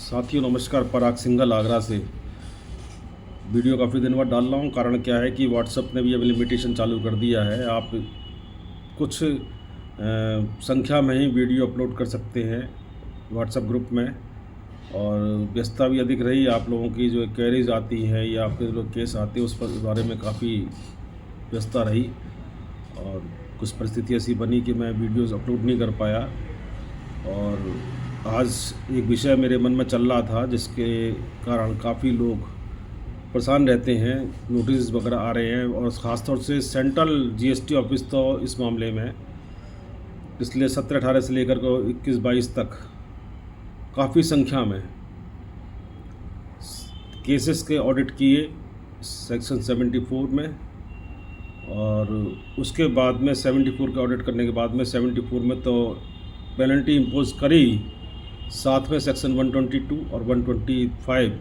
साथियों नमस्कार। पराग सिंघल आगरा से वीडियो काफ़ी दिन बाद डाल रहा हूँ। कारण क्या है कि व्हाट्सएप ने भी अब लिमिटेशन चालू कर दिया है। आप कुछ संख्या में ही वीडियो अपलोड कर सकते हैं व्हाट्सएप ग्रुप में, और व्यस्तता भी अधिक रही। आप लोगों की जो क्वेरीज आती हैं या आपके जो केस आते हैं उस पर बारे में काफ़ी व्यस्तता रही, और कुछ परिस्थिति ऐसी बनी कि मैं वीडियोज़ अपलोड नहीं कर पाया। और आज एक विषय मेरे मन में चल रहा था जिसके कारण काफ़ी लोग परेशान रहते हैं, नोटिस वगैरह आ रहे हैं, और ख़ास तौर से सेंट्रल जीएसटी ऑफिस तो इस मामले में पिछले 17-18 से लेकर को 21-22 तक काफ़ी संख्या में केसेस के ऑडिट किए सेक्शन 74 में, और उसके बाद में 74 का ऑडिट करने के बाद में 74 में तो पेनल्टी इम्पोज करी, साथ में सेक्शन 122 और 125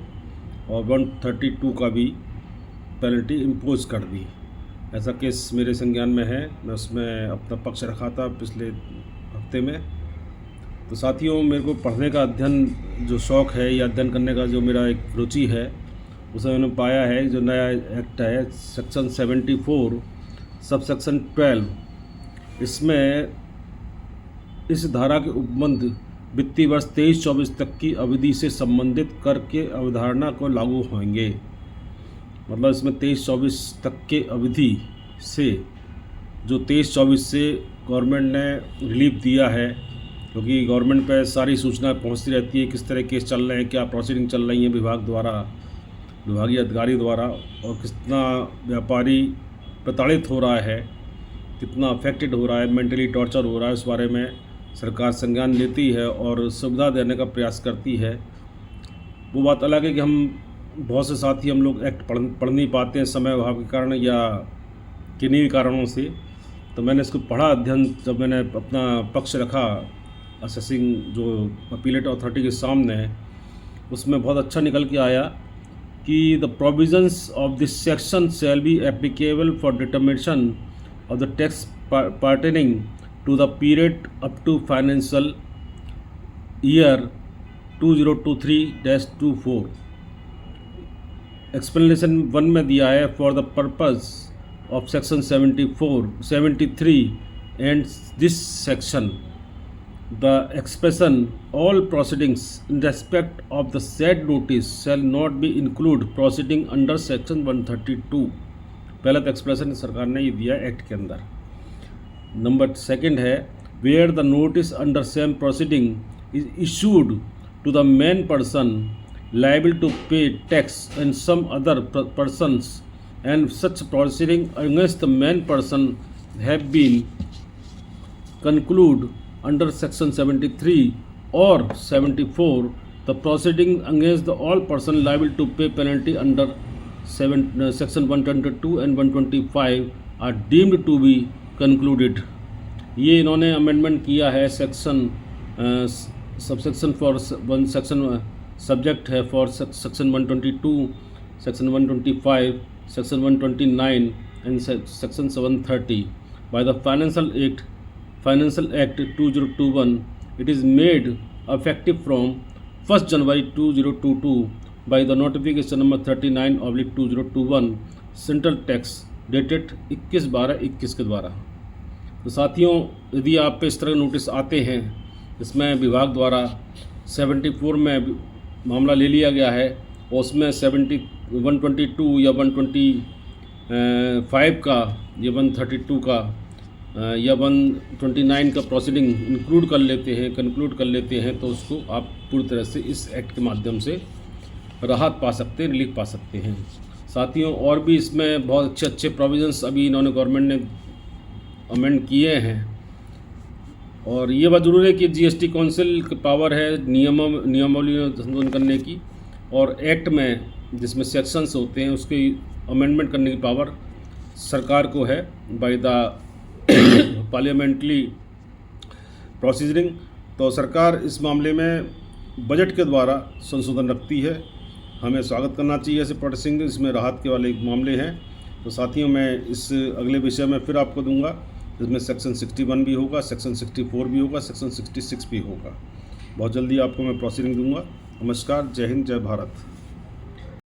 और 132 का भी पेनल्टी इम्पोज कर दी। ऐसा केस मेरे संज्ञान में है। मैं उसमें अपना पक्ष रखा था पिछले हफ्ते में। तो साथियों, मेरे को पढ़ने का अध्ययन जो शौक़ है या अध्ययन करने का जो मेरा एक रुचि है, उसमें मैंने पाया है जो नया एक्ट है सेक्शन 74 सब सेक्शन 12, इसमें इस धारा के उपबंध वित्तीय वर्ष 23-24 तक की अवधि से संबंधित कर के अवधारणा को लागू होंगे। मतलब इसमें 23-24 तक के अवधि से, जो 23-24 से गवर्नमेंट ने रिलीफ दिया है, क्योंकि गवर्नमेंट पे सारी सूचना पहुंचती रहती है किस तरह केस चल रहे हैं, क्या प्रोसीडिंग चल रही है विभाग द्वारा, विभागीय अधिकारी द्वारा, और कितना व्यापारी प्रताड़ित हो रहा है, कितना अफेक्टेड हो रहा है, मेंटली टॉर्चर हो रहा है, उस बारे में सरकार संज्ञान लेती है और सुविधा देने का प्रयास करती है। वो बात अलग है कि हम बहुत से साथी हम लोग एक्ट पढ़ नहीं पाते हैं समय अभाव के कारण या किन्हीं भी कारणों से। तो मैंने इसको पढ़ा, अध्ययन जब मैंने अपना पक्ष रखा असेसिंग जो अपीलेट अथॉरिटी के सामने, उसमें बहुत अच्छा निकल के आया कि the provisions of this section shall be applicable for determination of the tax pertaining to the period up to financial year 2023-24। Explanation 1 में दिया है for the purpose of section 73 and this section the expression all proceedings in respect of the said notice shall not be include proceeding under section 132। पहला तो expression सरकार ने ये दिया act के अंदर। नंबर सेकंड है where the notice under same proceeding is issued to the main person liable to pay tax and some other persons and such proceeding against the main person have been conclude under section 73 और 74 the proceeding against the all person liable to pay penalty under section 122 and 125 are deemed to be concluded. ये इन्होंने amendment किया है section subsection for one section subject है for section 122, section 125, section 129 and section 730 by the financial act 2021। It is made affective from 1 January 2022 by the notification number 39/2021 central tax dated 21/12/21 के द्वारा। तो साथियों, यदि आप पे इस तरह नोटिस आते हैं, इसमें विभाग द्वारा 74 में मामला ले लिया गया है और उसमें 122 या 125 का या 132 का या 129 का प्रोसीडिंग इंक्लूड कर लेते हैं, कंक्लूड कर लेते हैं, तो उसको आप पूरी तरह से इस एक्ट के माध्यम से राहत पा सकते हैं, रिलीफ पा सकते हैं। साथियों, और भी इसमें बहुत अच्छे प्रोविजंस अभी इन्होंने गवर्नमेंट ने अमेंड किए हैं, और ये बात जरूर है कि जीएसटी काउंसिल की पावर है नियमावली संशोधन करने की, और एक्ट में जिसमें सेक्शंस होते हैं उसकी अमेंडमेंट करने की पावर सरकार को है बाय द पार्लियामेंट्री प्रोसीजरिंग। तो सरकार इस मामले में बजट के द्वारा संशोधन रखती है, हमें स्वागत करना चाहिए ऐसे प्रोसेसिंग। इसमें राहत के वाले मामले हैं। तो साथियों, मैं इस अगले विषय में फिर आपको दूंगा, जिसमें सेक्शन 61 भी होगा, सेक्शन 64 भी होगा, सेक्शन 66 भी होगा। बहुत जल्दी आपको मैं प्रोसीडिंग दूंगा। नमस्कार, जय हिंद, जय भारत।